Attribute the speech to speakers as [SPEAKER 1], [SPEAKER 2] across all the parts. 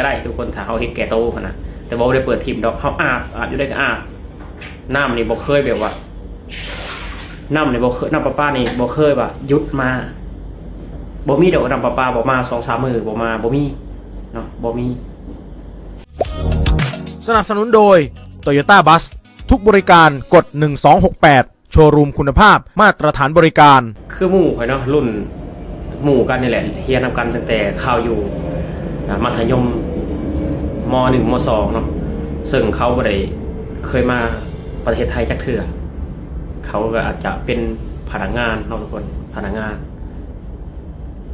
[SPEAKER 1] ก็ได้ทุกคนถ้าเขาเห็นแก่โตขนาดแต่บอกได้เปิดทีมดอกเขาอาบอยู่ได้ก็อาบน้ำนี่บอกเคยแบบว่าน้ำนี่บอกเคยน้ำประปานี่บอกเคยว่ายุดมาบ่มีดอกน้ำประปาบอกมา2-3 มือบอกมาบ่มีเนาะบ่มี
[SPEAKER 2] สนับสนุนโดย Toyota Bus ทุกบริการกด1268โชว์รูมคุณภาพมาตรฐานบริการ
[SPEAKER 1] คือหมู่ข่อยเนาะรุ่นหมู่กันนี่แหละเรียนนำกันตั้งแต่ข่าวอยู่มัธยมม.1 ม.2 เนาะซึ่งเขาบ่ได้เคยมาประเทศไทยจักเทื่อเขาก็อาจจะเป็นพนักงานเนาะทุกคนพนักงาน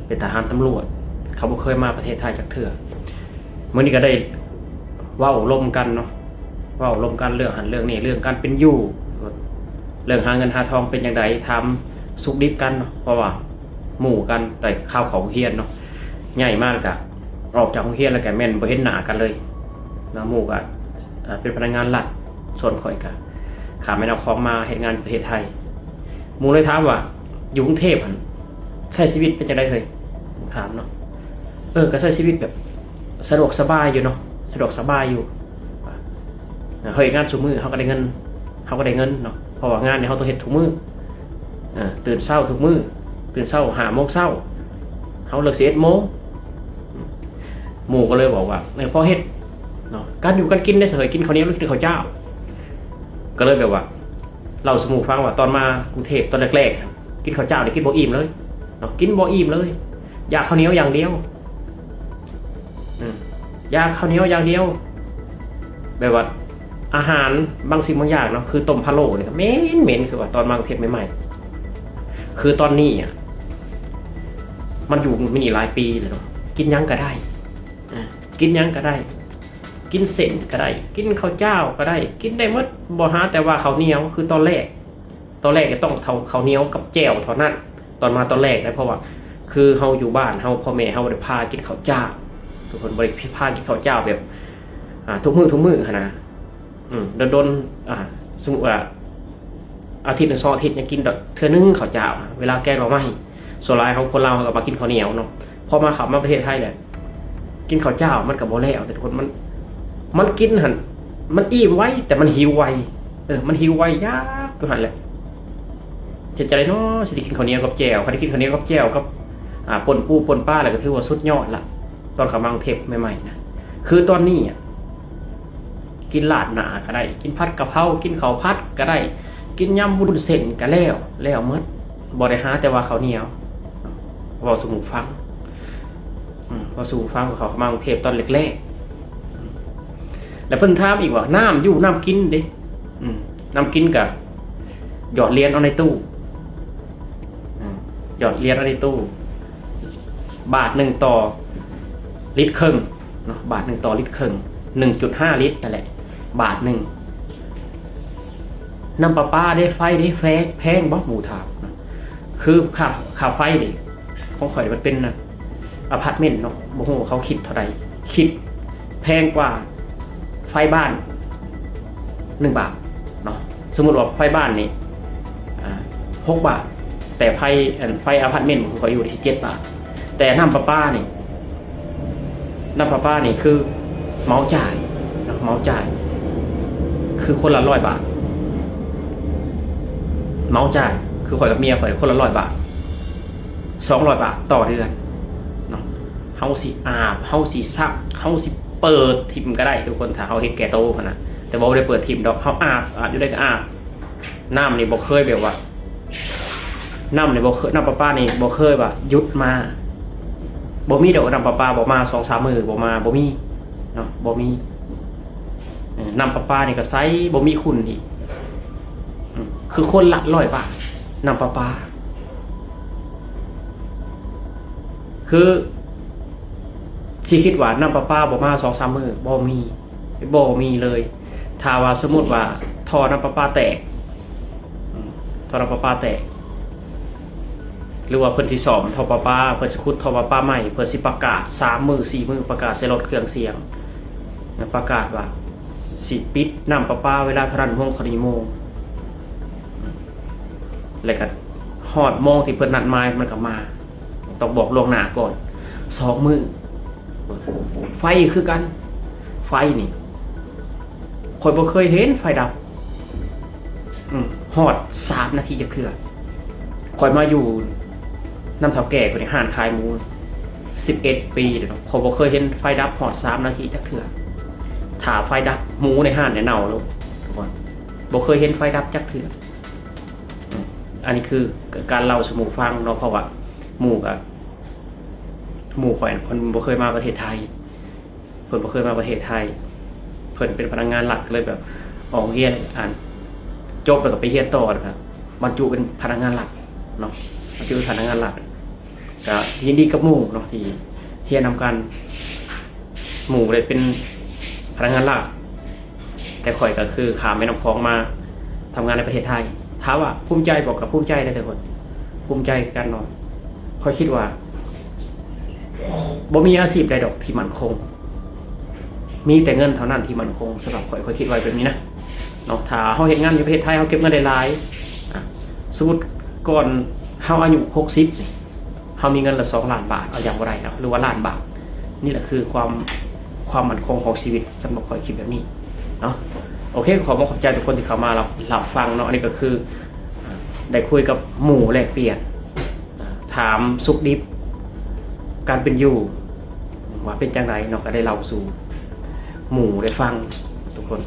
[SPEAKER 1] เป็นทหารตำรวจเขาบ่เคยมาประเทศไทยจักเทื่อมื้อนี้ก็ได้เว้าร่วมกันเนาะเว้าร่วมกันเรื่องหันเรื่องนี้เรื่องการเป็นอยู่เรื่องหาเงินหาทองเป็นอย่างไรทำสุกดิบกันเนาะเพราะว่าหมู่กันแต่ข้าวเขาเฮียนเนาะใหญ่มากกะออกจากโรงเรียนแล้วแกแม่นบ่เห็นหน้ากันเลยนะหมู่ก็เป็นพนักงานรัฐส่วนข่อยก็ขาแม่นเอาของมาเฮ็ดงานประเทศไทยหมู่เลยถามว่าอยู่กรุงเทพฯใช้ชีวิตเป็นจังได๋เฮ้ยถามเนาะก็ใช้ชีวิตแบบสะดวกสบายอยู่เนาะสะดวกสบายอยู่เฮ็ดงานซุมื้อเฮาก็ได้เงินเนาะเพราะว่างานนี่เฮาต้องเฮ็ดทุกมื้อตื่นเช้าทุกมื้อตื่นเช้า5 โมงเช้าเฮาเลิก11 โมงหมู่ก็เลยบอกว่าพอเฮ็ดเนาะการอยู่การกินได้เฉยกินข้าวเหนียวหรือกินข้าวเจ้าก็เลยแบบว่าเราสมุฟังว่าตอนมากรุงเทพตอนแรกๆกินข้าวเจ้านี่กินบ่อิ่มเลยเนาะกินบ่อิ่มเลยอยากข้าวเหนียวอย่างเดียวอยากข้าวเหนียวอย่างเดียวแบบว่าอาหารบางสิ่งบางอย่างเนาะคือต้มพะโล้เนี่ยเหม็นคือว่าตอนมากรุงเทพใหม่ๆคือตอนนี้มันอยู่ไม่นี่หลายปีเลยเนาะกินยังก็ได้กินยังก็ได้กินเส้นก็ได้กินข้าวเจ้าก็ได้กินได้หมดบ่หาแต่ว่าข้าวเหนียวคือตอนแรกก็ต้องข้าวเหนียวกับแจ่วเท่านั้นตอนแรกนะเพราะว่าคือเฮาอยู่บ้านเฮาพ่อแม่เฮาบ่ได้พากินข้าวเจ้าทุกคนบ่ได้พากินข้าวเจ้าแบบทุกมื้อหั่นนะโดนสมมุติว่าอาทิตย์นึง2 อาทิตย์ยังกินดอกเทื่อนึงข้าวเจ้าเวลาแกงหน่อไม้ส่วนหลายของคนลาวก็มากินข้าวเหนียวเนาะพอมาเข้ามาประเทศไทยแหละกินข้าวเจ้ามันก็บ่แล้วแต่ทุกคนมันกินหั่นมันอิ่มไว้แต่มันหิวไวมันหิวไวยากก็หั่นแหละจะได้เนาะสิได้กินข้าวเหนียวกับแจ่วได้กินข้าวเหนียวกับแจ่วกับป่นปูป่นปลาแล้วก็ถือว่าสุดยอดละตอนเข้ามากรุงเทพใหม่ๆนะคือตอนนี้กินลาดหนาก็ได้กินผัดกะเพรากินข้าวผัดก็ได้กินยำวุ้นเส้นก็แล้วหมดบ่ได้หาแต่ว่าข้าวเหนียวเว้าสู่หมู่ฟังเว้าสู่ฟังเขามากรุงเทพตอนแรกๆแล้วเพิ่นถามอีกว่าน้ำอยู่น้ำกินเด้น้ำกินก็หยอดเหรียญเอาในตู้หยอดเหรียญเอาในตู้บาท1ต่อลิตรครึ่งเนาะบาท1ต่อลิตรครึ่ง 1.5 ลิตรนั่นแหละบาท1น้ำประปาได้ไฟได้แพงบ่หมู่ถามคือค่าไฟนี่ของข่อยมันเป็นอพาร์ตเมนต์เนาะบ่ฮู้เขาคิดเท่าใดคิดแพงกว่าไฟบ้าน1 บาทเนาะสมมุติว่าไฟบ้านนี่6 บาทแต่ไฟอพาร์ตเมนต์ของข่อยอยู่ที่7 บาทแต่น้ำประปานี่คือเหมาจ่ายเนาะเหมาจ่ายคือคนละ100 บาทเหมาจ่ายคือข่อยกับเมียข่อยคนละ100 บาท200 บาทต่อเดือนเนาะเฮาสิอาบเฮาสิซักเฮาสิเปิดทิมก็ได้ทุกคนถ้าเฮาเฮ็ดแก่โตขนาดแต่บ่ได้เปิดทิมดอกเฮาอาบอยู่ได้ก็อาบน้ำนี่บ่เคยแบบว่าน้ำนี่บ่เคยน้ำประปานี่บ่เคยว่าหยุดมาบ่มีดอกน้ำประปาบ่มา2-3 มื้อบ่มาบ่มีเนาะบ่มีน้ำประปานี่ก็ใช้บ่มีคุณอีกคือคนละ100 บาทน้ำประปาคือสิคิดว่าน้ำประปาบ่มา2-3 มื้อบ่มีเลยถ้าว่าสมมุติว่าท่อน้ำประปาแตกหรือว่าเพิ่นสิซ่อมท่อประปาเพิ่นสิขุดท่อประปาใหม่เพิ่นสิประกาศ3 มื้อ 4 มื้อประกาศใส่รถเครื่องเสียงประกาศว่าสิปิดน้ำประปาเวลาเท่านั้นโมงแล้วก็ฮอดโมงที่เพิ่นนัดหมายมันก็มาต้องบอกล่วงหน้าก่อน2 มื้อ ไฟคือกันไฟนี่ข่อยบ่เคยเห็นไฟดับฮอด3 นาทีจะเทื่อข่อยมาอยู่น้ำเฒ่าแก่คนนี้ห้านขายหมู11 ปีเลยเนาะข่อยบ่เคยเห็นไฟดับฮอด3 นาทีจะเทื่อถ้าไฟดับหมูในห้านเนี่ยเน่าแล้วทุกคนบ่เคยเห็นไฟดับจักเทื่ออันนี้คือการเล่าสู่หมู่ฟังเนาะเพราะว่าหมู่ข่อยเพิ่นบ่เคยมาประเทศไทยเพิ่นบ่เคยมาประเทศไทยเพิ่นเป็นพนักงานหลักเลยแบบออกเรียนจบแล้วก็ไปเรียนต่อนะครับบรรจุเป็นพนักงานหลักเนาะบรรจุเป็นพนักงานหลักก็ยินดีกับหมู่เนาะที่เรียนนำกันหมู่เลยเป็นพนักงานหลักแต่ข่อยก็คือข้ามแม่น้ำคลองมาทำงานในประเทศไทยถามว่าภูมิใจบอกกับภูมิใจได้ทุกคนภูมิใจกันเนาะค่อยคิดว่าบ่มีอาชีพใดดอกที่มั่นคงมีแต่เงินเท่านั้นที่มั่นคงสำหรับข่อยคิดไว้แบบนี้นะเนาะถ้าเฮาเฮ็ดงานอยู่ประเทศไทยเฮาเก็บเงินได้หลายสมมุติก่อนเฮาอายุ60นี่เฮามีเงินละ2 ล้านบาทเอาอย่างบ่ได้เนาะหรือว่าล้านบาทนี่แหละคือความมั่นคงของชีวิตสำหรับข่อยคิดแบบนี้เนาะโอเคขอบใจทุกคนที่เข้ามารับฟังเนาะอันนี้ก็คือได้คุยกับหมู่แลกเปลี่ยนถามสุขดิบการเป็นอยู่ว่าเป็นจังไรเนาะก็ได้เล่าสู่หมู่ได้ฟังทุกคน